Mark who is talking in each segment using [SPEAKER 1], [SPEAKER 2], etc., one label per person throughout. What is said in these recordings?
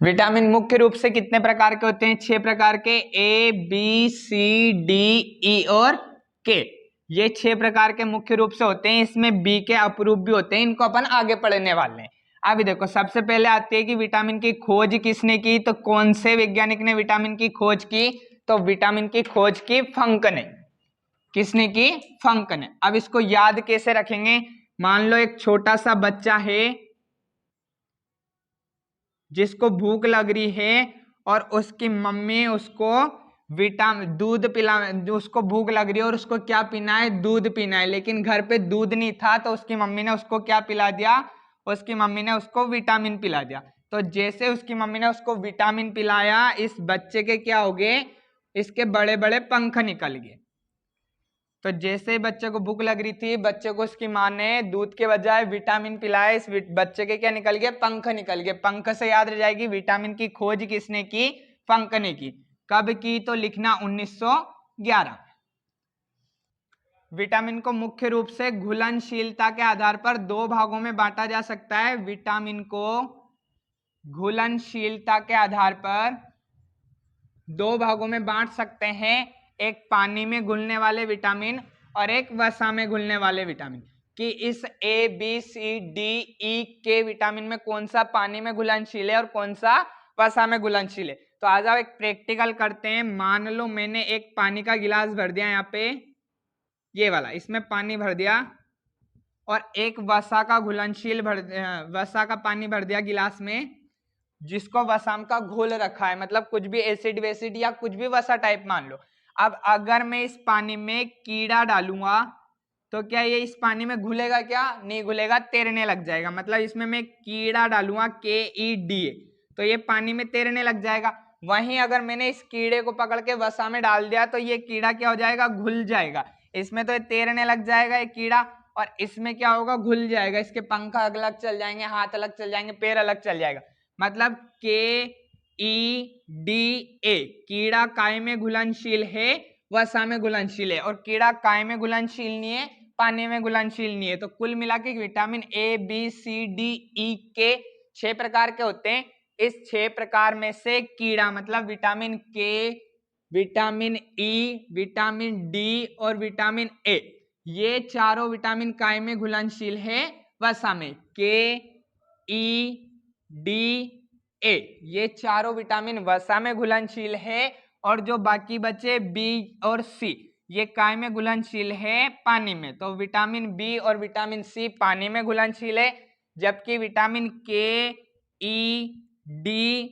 [SPEAKER 1] Vitamin मुख्य रूप से कितने प्रकार के होते हैं? 6 प्रकार के, A B C D E और के। ये 6 प्रकार के मुख्य रूप से होते हैं। इसमें बी के अपरूप भी होते हैं, इनको अपन आगे पढ़ने वाले हैं। अभी देखो, सबसे पहले आती है कि विटामिन की खोज किसने की? तो कौन से वैज्ञानिक ने विटामिन की खोज की? तो विटामिन की खोज की फंक ने। किसने की? फंक ने। अब इसको याद कैसे रखेंगे? मान लो एक छोटा सा बच्चा है जिसको भूख लग रही है और उसकी मम्मी उसको विटामिन दूध पिला, उसको भूख लग रही है और उसको क्या पीना है? दूध पीना है। लेकिन घर पे दूध नहीं था तो उसकी मम्मी ने उसको क्या पिला दिया? उसकी मम्मी ने उसको विटामिन पिला दिया। तो जैसे उसकी मम्मी ने उसको विटामिन पिलाया, इस बच्चे के क्या हो गए? इसके बड़े बड़े पंख निकल गए। तो जैसे ही बच्चे को भूख लग रही थी, बच्चे को उसकी माँ ने दूध के बजाय विटामिन पिलाया, इस बच्चे के क्या निकल गए? पंख निकल गए। पंख से याद रह जाएगी विटामिन की खोज किसने की? फंक ने की। कब की? तो लिखना 1911। विटामिन को मुख्य रूप से घुलनशीलता के आधार पर 2 भागों में बांटा जा सकता है। विटामिन को घुलनशीलता के आधार पर 2 भागों में बांट सकते हैं, एक पानी में घुलने वाले विटामिन और एक वसा में घुलने वाले विटामिन। कि इस A B C D E के विटामिन में कौन सा पानी में घुलनशील है और कौन सा वसा में घुलनशील है। तो आ जाओ एक प्रैक्टिकल करते हैं। मान लो मैंने एक पानी का गिलास भर दिया, यहाँ पे ये वाला, इसमें पानी भर दिया और एक वसा का घुलनशील वसा का पानी भर दिया गिलास में, जिसको वसाम का घोल रखा है, मतलब कुछ भी एसिड वेसिड या कुछ भी वसा टाइप मान लो। अब अगर मैं इस पानी में कीड़ा डालूंगा तो क्या ये इस पानी में घुलेगा? क्या नहीं घुलेगा, तैरने लग जाएगा। मतलब इसमें मैं कीड़ा डालूंगा KEDA तो ये पानी में तैरने लग जाएगा। वहीं अगर मैंने इस कीड़े को पकड़ के वसा में डाल दिया तो ये कीड़ा क्या हो जाएगा? घुल जाएगा। इसमें तो ये तैरने लग जाएगा ये कीड़ा, और इसमें क्या होगा? घुल जाएगा। इसके पंख अलग चल जाएंगे, हाथ अलग चल जाएंगे, पैर अलग चल जाएगा। मतलब KEDA कीड़ा काय में घुलनशील है, वसा में घुलनशील है, और कीड़ा काय में घुलनशील नहीं है, पानी में घुलनशील नहीं है। तो कुल मिला के vitamin A B C D E के 6 प्रकार के होते हैं। इस 6 प्रकार में से कीड़ा मतलब vitamin K, vitamin E, vitamin D और विटामिन A, ये चारों विटामिन काय में घुलनशील है? वसा में। KEDA ये चारों विटामिन वसा में घुलनशील है, और जो बाकी बचे B और C ये काय में घुलनशील है? पानी में। तो विटामिन बी और विटामिन सी पानी में घुलनशील है, जबकि विटामिन KEDA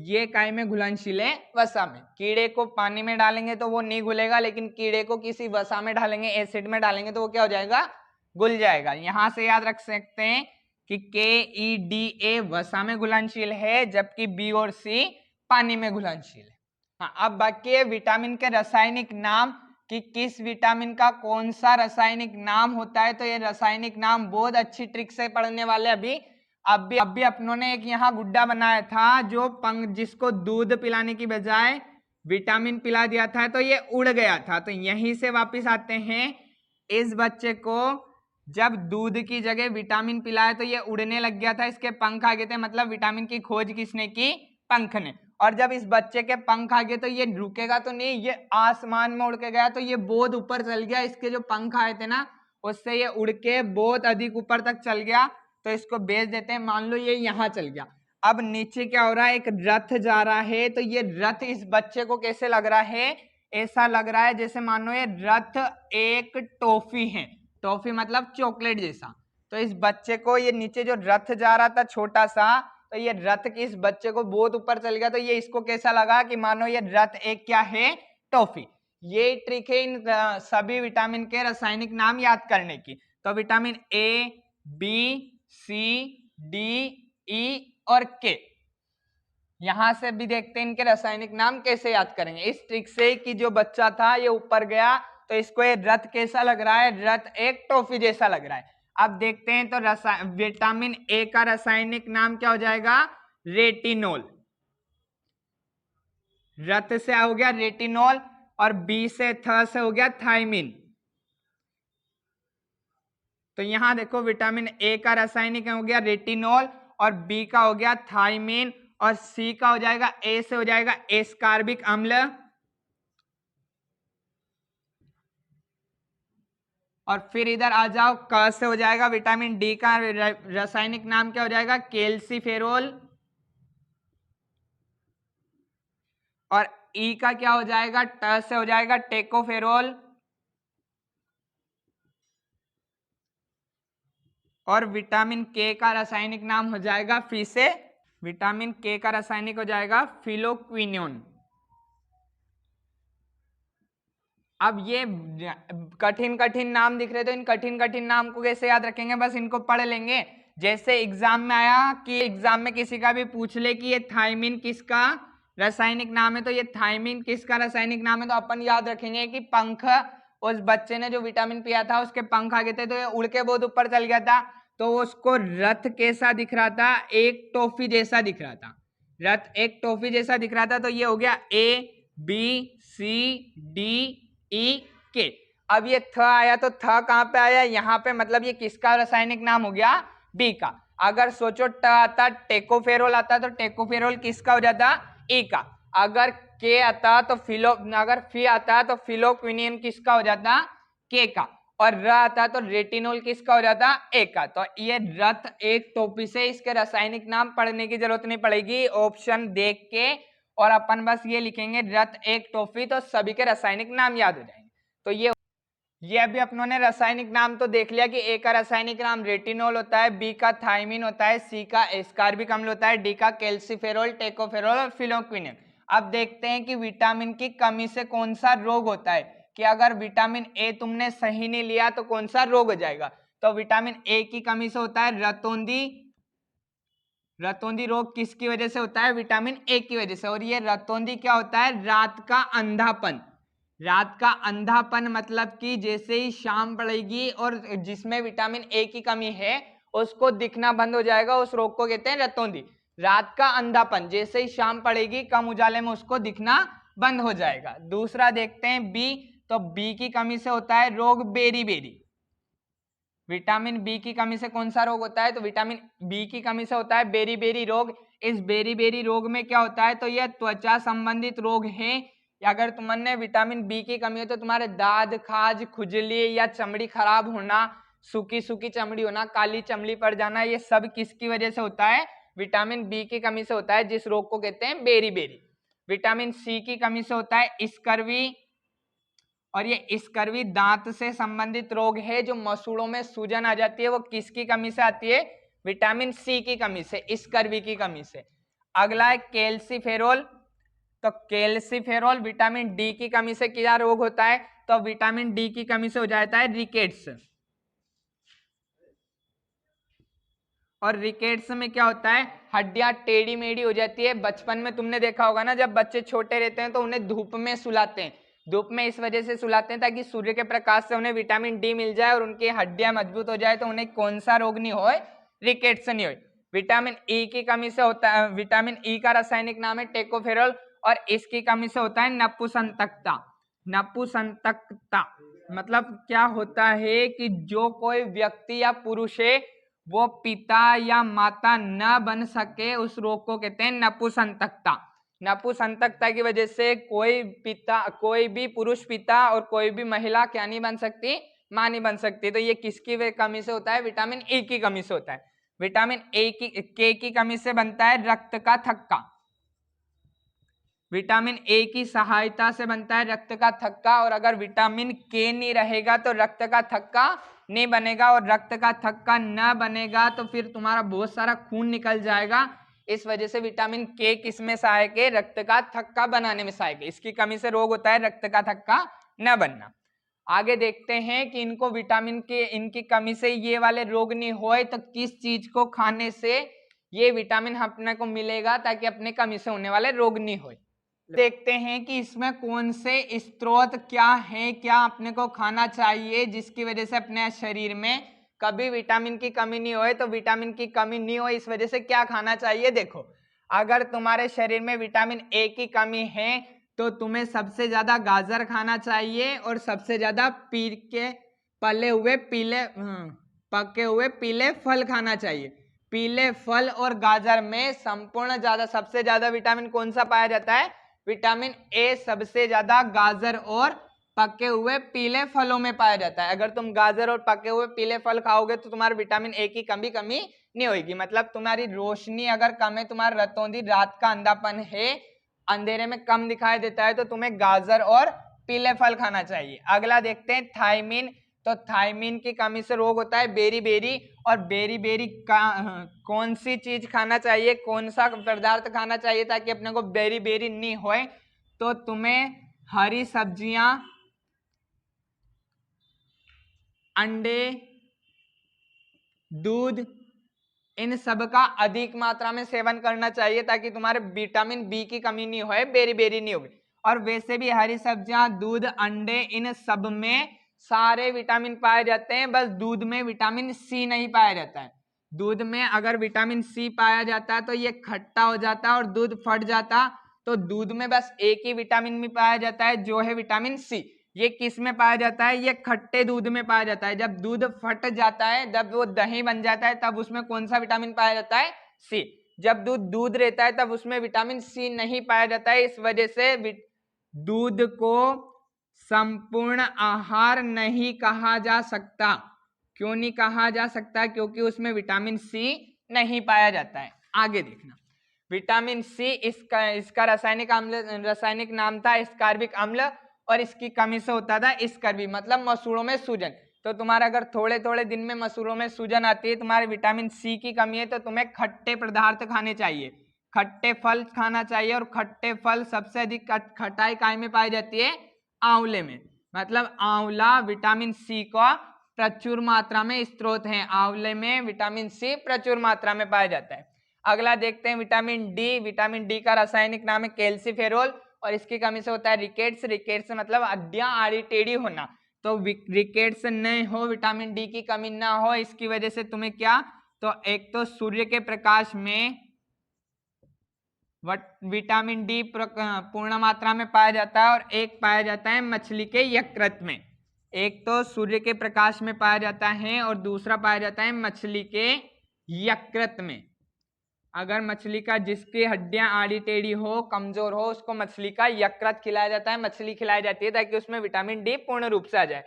[SPEAKER 1] ये काय में घुलनशील है? वसा में। कीड़े को पानी में डालेंगे तो वो नहीं घुलेगा, लेकिन कीड़े को किसी वसा में डालेंगे, एसिड में डालेंगे तो वो क्या हो जाएगा? घुल जाएगा। यहां से याद रख सकते हैं कि KEDA वसा में घुलनशील है, जबकि बी और सी पानी में घुलनशील है। हाँ, अब बाकी है विटामिन के रासायनिक नाम, कि किस विटामिन का कौन सा रासायनिक नाम होता है। तो ये रासायनिक नाम बहुत अच्छी ट्रिक से पढ़ने वाले। अभी अपनों ने एक यहाँ गुड्डा बनाया था जो जिसको दूध पिलाने की बजाय विटामिन पिला दिया था, तो ये उड़ गया था। तो यहीं से वापस आते हैं, इस बच्चे को जब दूध की जगह विटामिन पिलाया तो ये उड़ने लग गया था, इसके पंख आ गए थे। मतलब विटामिन की खोज किसने की? पंख ने। और जब इस बच्चे के पंख आ गए तो ये रुकेगा तो नहीं, ये आसमान में उड़ के गया, तो ये बहुत ऊपर चल गया। इसके जो पंख आए थे ना, उससे ये उड़ के बहुत अधिक ऊपर तक चल गया। तो इसको बेच देते हैं। मान लो ये यहाँ चल गया। अब नीचे क्या हो रहा है? एक रथ जा रहा है। तो ये रथ इस बच्चे को कैसे लग रहा है? ऐसा लग रहा है जैसे मानो ये रथ एक टॉफी है। टॉफी मतलब चॉकलेट जैसा। तो इस बच्चे को ये नीचे जो रथ जा रहा था छोटा सा, तो ये रथ की इस बच्चे को बहुत ऊपर चल गया, तो ये इसको कैसा लगा? कि मानो ये रथ एक क्या है? टॉफी। ये ट्रिक है इन सभी विटामिन के रासायनिक नाम याद करने की। तो vitamin A B C D E और K, यहां से भी देखते हैं इनके रासायनिक नाम कैसे याद करेंगे इस ट्रिक से। कि जो बच्चा था ये ऊपर गया तो इसको ये रथ कैसा लग रहा है? रथ एक टॉफी जैसा लग रहा है। अब देखते हैं तो विटामिन A का रासायनिक नाम क्या हो जाएगा? रेटिनोल। रथ से हो गया रेटिनोल, और बी से से हो गया थायमिन। तो यहां देखो विटामिन A का रासायनिक हो गया रेटिनोल, और बी का हो गया थायमिन, और सी का हो जाएगा ए से हो जाएगा एस्कार्बिक अम्ल, और फिर इधर आ जाओ क से हो जाएगा विटामिन डी का रासायनिक नाम क्या हो जाएगा कैल्सीफेरोल, और ई का क्या हो जाएगा ट से हो जाएगा टेकोफेरोल, और विटामिन के का रासायनिक नाम हो जाएगा फिर से विटामिन के का रासायनिक हो जाएगा फिलोक्विनोन। अब ये कठिन कठिन नाम दिख रहे तो इन कठिन कठिन नाम को कैसे याद रखेंगे, बस इनको पढ़ लेंगे। जैसे एग्जाम में आया कि एग्जाम में किसी का भी पूछ ले कि ये थायमिन किसका रासायनिक नाम है, तो ये थायमिन किसका रासायनिक नाम है, तो अपन याद रखेंगे कि पंख, उस बच्चे ने जो विटामिन पिया था उसके पंख आ गए थे तो ये उड़ के बहुत ऊपर चल गया था, तो उसको रथ कैसा दिख रहा था, एक टॉफी जैसा दिख रहा था, रथ एक टॉफी जैसा दिख रहा था। तो ये हो गया A B C D E के। अब ये थ आया तो थ कहां पे आया, यहाँ पे, मतलब ये किसका रासायनिक नाम हो गया बी का। अगर सोचो ट आता टेकोफेरोल आता तो टेकोफेरोल किसका हो जाता ई का। अगर के आता तो अगर फी आता तो फिलोक्विनिन किसका हो जाता के का, और र आता तो रेटिनोल किसका हो जाता ए का। तो ये रथ एक टोपी से इसके रासायनिक नाम पढ़ने की जरूरत नहीं पड़ेगी, ऑप्शन देख के और अपन बस ये लिखेंगे रथ एक टॉफी तो सभी के रासायनिक नाम याद हो जाएंगे। तो ये अभी अपनों ने रासायनिक नाम तो देख लिया कि ए का रासायनिक नाम रेटिनोल होता है, बी का थायमिन होता है, सी का एस्कार्बिक अम्ल होता है, डी का कैल्सीफेरोल, टेकोफेरोल और फिलोक्विनिन। अब देखते हैं कि विटामिन की कमी से कौन सा रोग होता है, कि अगर विटामिन ए तुमने सही नहीं लिया तो कौन सा रोग हो जाएगा। तो विटामिन ए की कमी से होता है रतौंधी, रतौंधी रोग किसकी वजह से होता है विटामिन ए की वजह से। और ये रतौंधी क्या होता है, रात का अंधापन, रात का अंधापन मतलब कि जैसे ही शाम पड़ेगी और जिसमें विटामिन ए की कमी है उसको दिखना बंद हो जाएगा, उस रोग को कहते हैं रतौंधी। रात का अंधापन, जैसे ही शाम पड़ेगी कम उजाले में उसको दिखना बंद हो जाएगा। दूसरा देखते हैं बी, तो बी की कमी से होता है रोग बेरी बेरी। विटामिन बी की कमी से कौन सा रोग होता है, तो विटामिन बी की कमी से होता है बेरी बेरी रोग। इस बेरी बेरी रोग में क्या होता है, तो यह त्वचा संबंधित रोग है। अगर तुमने विटामिन बी की कमी हो तो तुम्हारे दाद, खाज, खुजली या चमड़ी खराब होना, सूखी सूखी चमड़ी होना, काली चमड़ी पड़ जाना, ये सब किसकी वजह से होता है, विटामिन बी की कमी से होता है, जिस रोग को कहते हैं बेरी बेरी। विटामिन सी की कमी से होता है स्कर्वी, और ये स्कर्वी दांत से संबंधित रोग है, जो मसूड़ों में सूजन आ जाती है वो किसकी कमी से आती है, विटामिन सी की कमी से, स्कर्वी की कमी से। अगला है कैल्सीफेरोल, तो कैल्सीफेरोल विटामिन डी की कमी से क्या रोग होता है, तो विटामिन डी की कमी से हो जाता है रिकेट्स। और रिकेट्स में क्या होता है, हड्डियां टेढ़ी मेढ़ी हो जाती है। बचपन में तुमने देखा होगा ना, जब बच्चे छोटे रहते हैं तो उन्हें धूप में सुलाते हैं, धूप में इस वजह से सुलाते हैं ताकि सूर्य के प्रकाश से उन्हें विटामिन डी मिल जाए और उनकी हड्डियां मजबूत हो जाए, तो उन्हें कौन सा रोग नहीं हो, रिकेट्स नहीं हो। विटामिन ई की कमी से होता है, विटामिन ई का रासायनिक नाम है टेकोफेरोल, और इसकी कमी से होता है नपुंसकता। नपुंसकता मतलब क्या होता है कि जो कोई व्यक्ति या पुरुष है वो पिता या माता न बन सके, उस रोग को कहते हैं नपुंसकता। नपुंसकता की वजह से कोई भी पुरुष पिता और कोई भी महिला क्या नहीं बन सकती, मां नहीं बन सकती। तो ये किसकी कमी से होता है, विटामिन ए की कमी से होता है। विटामिन ए की कमी से बनता है रक्त का थक्का। विटामिन ए की सहायता से बनता है रक्त का थक्का, और अगर विटामिन के नहीं रहेगा तो रक्त का थक्का नहीं बनेगा, और रक्त का थक्का न बनेगा तो फिर तुम्हारा बहुत सारा खून निकल जाएगा। इस वजह से विटामिन के किस में सहायक है, रक्त का थक्का बनाने में सहायक है। इसकी कमी से रोग होता है रक्त का थक्का न बनना। आगे देखते हैं कि इनको विटामिन के इनकी कमी से ये वाले रोग नहीं होए तो किस चीज को खाने से ये विटामिन अपने को मिलेगा ताकि अपने कमी से होने वाले रोग नहीं होए। देखते हैं कि इसमें कौन से स्रोत क्या है, क्या अपने को खाना चाहिए जिसकी वजह से अपने शरीर में कभी विटामिन की कमी नहीं होए। तो विटामिन की कमी नहीं हो इस वजह से क्या खाना चाहिए, देखो अगर तुम्हारे शरीर में विटामिन ए की कमी है तो तुम्हें सबसे ज्यादा गाजर खाना चाहिए और सबसे ज्यादा पके हुए पीले फल खाना चाहिए। पीले फल और गाजर में संपूर्ण ज्यादा सबसे ज्यादा विटामिन कौन सा पाया जाता है? विटामिन ए सबसे ज्यादा गाजर और पके हुए पीले फलों में पाया जाता है। अगर तुम गाजर और पके हुए पीले फल खाओगे तो तुम्हारे विटामिन ए की कमी नहीं होगी। मतलब तुम्हारी रोशनी अगर कम है, तुम्हारा रतौंधी रात का अंधापन है, अंधेरे में कम दिखाई देता है, तो तुम्हें गाजर और पीले फल खाना चाहिए। अगला देखते हैं थायमीन। तो थायमीन की कमी से रोग होता है बेरी और बेरी का कौन सी चीज खाना चाहिए, कौन सा पदार्थ खाना चाहिए ताकि अपने को बेरी नहीं होए? तो तुम्हें हरी सब्जियां, अंडे, दूध, इन सब का अधिक मात्रा में सेवन करना चाहिए ताकि तुम्हारे विटामिन बी की कमी नहीं होए, बेरी नहीं होगी। और वैसे भी हरी सब्जियां, दूध, अंडे, इन सब में सारे विटामिन पाए जाते हैं, बस दूध में विटामिन सी नहीं पाया जाता है। दूध में अगर विटामिन सी पाया जाता है तो ये खट्टा हो जाता है और दूध फट जाता। तो दूध में बस एक ही विटामिन भी पाया जाता है जो है विटामिन सी। ये किस में पाया जाता है? ये खट्टे दूध में पाया जाता है। जब दूध फट जाता है, जब वो दही बन जाता है, तब उसमें कौन सा विटामिन पाया जाता है? सी। जब दूध रहता है तब उसमें विटामिन सी नहीं पाया जाता है। इस वजह से दूध को संपूर्ण आहार नहीं कहा जा सकता। क्यों नहीं कहा जा सकता? क्योंकि उसमें विटामिन सी नहीं पाया जाता है। आगे देखना, विटामिन सी इसका रासायनिक नाम था स्कार्बिक अम्ल, और इसकी कमी से होता था स्कर्वी, मतलब मसूड़ों में सूजन। तो तुम्हारा अगर थोड़े थोड़े दिन में मसूड़ों में सूजन आती है, तुम्हारे विटामिन सी की कमी है, तो तुम्हें खट्टे पदार्थ खाने चाहिए, खट्टे फल खाना चाहिए। और खट्टे फल सबसे अधिक खटाई काय में पाई जाती है? आंवले में। मतलब आंवला विटामिन सी का प्रचुर मात्रा में स्रोत है। आंवले में विटामिन सी प्रचुर मात्रा में पाया जाता है। अगला देखते हैं विटामिन डी। विटामिन डी का रासायनिक नाम है कैल्सीफेरोल, और इसकी कमी से होता है रिकेट्स। रिकेट्स मतलब हड्डियां आड़ी टेढ़ी होना। तो रिकेट्स नहीं हो, विटामिन डी की कमी ना हो, इसकी वजह से तुम्हें क्या? तो एक तो सूर्य के प्रकाश में विटामिन डी पूर्ण मात्रा में पाया जाता है, और एक पाया जाता है मछली के यकृत में। एक तो सूर्य के प्रकाश में पाया जाता है और दूसरा पाया जाता है मछली के यकृत में। अगर मछली का जिसकी हड्डियां आड़ी टेढ़ी हो, कमजोर हो, उसको मछली का यकृत खिलाया जाता है, मछली खिलाई जाती है ताकि उसमें विटामिन डी पूर्ण रूप से आ जाए।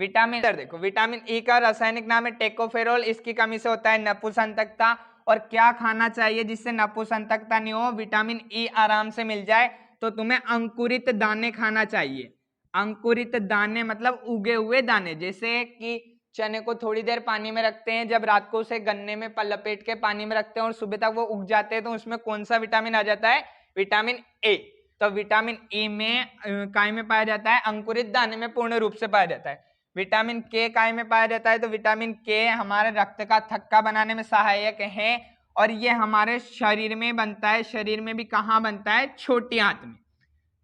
[SPEAKER 1] विटामिन देखो, विटामिन ई का रासायनिक नाम है टेकोफेरोल। इसकी कमी से होता है नपुंसकता। और क्या खाना चाहिए जिससे नपुंसकता नहीं हो, विटामिन ई आराम से मिल जाए? तो तुम्हें अंकुरित दाने खाना चाहिए। अंकुरित दाने मतलब उगे हुए दाने, जैसे कि चने को थोड़ी देर पानी में रखते हैं, जब रात को उसे गन्ने में लपेट के पानी में रखते हैं और सुबह तक वो उग जाते हैं, तो उसमें कौन सा विटामिन आ जाता है? Vitamin A. तो विटामिन ए में काय में पाया जाता है? अंकुरित दाने में पूर्ण रूप से पाया जाता है। विटामिन के काय में पाया जाता है? तो विटामिन के हमारे रक्त का थक्का बनाने में सहायक है, और ये हमारे शरीर में बनता है। शरीर में भी कहाँ बनता है? छोटी आंत में।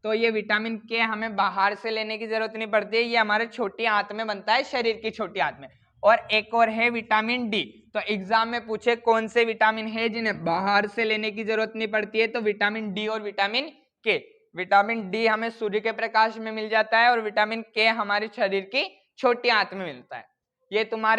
[SPEAKER 1] तो ये विटामिन के हमें बाहर से लेने की जरूरत नहीं पड़ती है, ये हमारे छोटी आंत में बनता है, शरीर की छोटी आंत में। और एक और है विटामिन डी। तो एग्जाम में पूछे कौन से विटामिन है जिन्हें बाहर से लेने की जरूरत नहीं पड़ती है, तो विटामिन डी और विटामिन के। विटामिन डी हमें सूर्य के प्रकाश में मिल जाता है और विटामिन के हमारे शरीर की छोटी आंत में मिलता है। ये तुम्हारे